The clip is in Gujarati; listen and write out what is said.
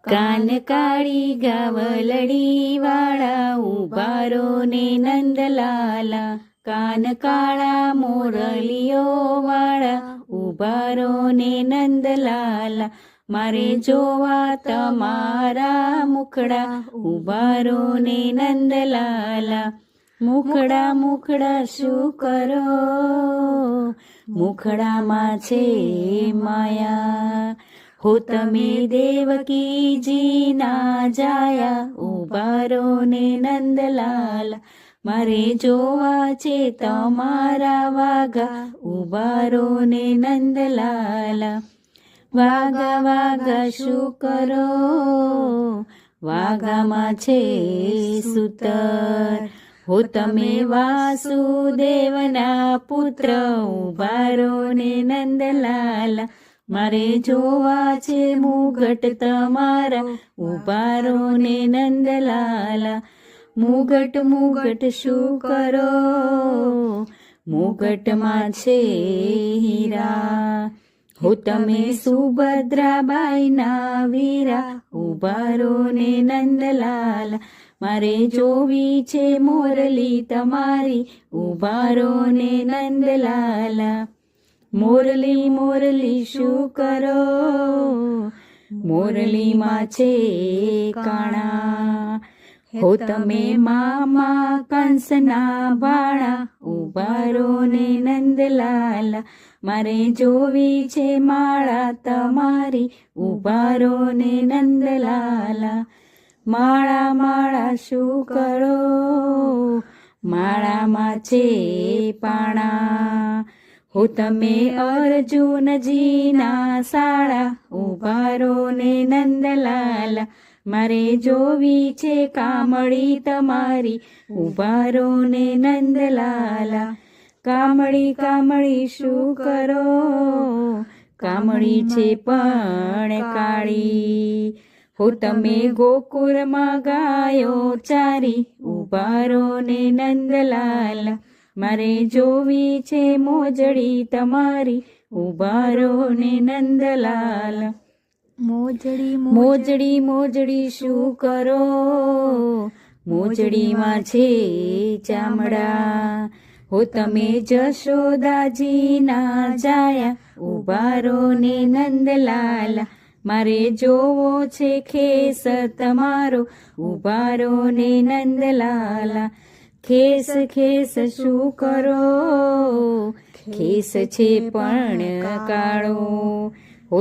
કાન કાળી ગાવલડી વાળા ઉભારો ને નંદલાલા, કાન કાળા મોરલીઓ વાળા ઉભારો ને નંદલાલા, મારે જોવા તમારા મુખડા ઉભારો ને નંદલાલા. મુખડા મુખડા શું કરો, મુખડામાં છે માયા, હો તમે દેવકીજી ના જાયા ઉભારો ને નંદલાલા, મારે જોવા છે તમારા વાઘા ઉભારો ને નંદલાલા. વાઘા વાઘા શું કરો, વાઘામાં છે સૂતર, હો તમે વાસુદેવના પુત્ર ઉભારો ને નંદલાલા, મારે જોવા છે મુગટ તમારા ઉભારો ને નંદલાલા. મુગટ મુગટ શું કરો, મુગટમાં છે હીરા, હો તમે સુભદ્રાબાઈના વીરા ઉભારો ને નંદલાલા, મારે જોવી છે મોરલી તમારી ઉભારો ને નંદલાલા. મોરલી મોરલી શું કરો, મોરલીમાં છે કાણા, હો તમે મામા કંસના ભાણા ઉભારો ને નંદલાલા, મારે જોવી છે માળા તમારી ઉભારો ને નંદલાલા. માળા માળા શું કરો, માળામાં છે પાણા, હો તમે અર્જુનજીના સાળા ઉભારો ને નંદલાલા, મારે જોવી છે કામળી તમારી ઉભારો ને નંદલાલા. કામળી કામળી શું કરો, કામળી છે પણ કાળી, હો તમે ગોકુળમાં ગાયો ચારી ઉભારો ને નંદલાલા, મારે જોવી છે મોજડી તમારી ઉભારો ને નંદલાલા. મોજડી મોજડી મોજડી શું કરો, મોજડીમાં છે ચામડા, હો તમે જશોદાજીના જાયા ઉભારો ને નંદલાલા, મારે જોવો છે ખેસ તમારો ઉભારો ને નંદલાલા. ખેસ ખેસ શું કરો, ખેસ છે પણ કાળો, હો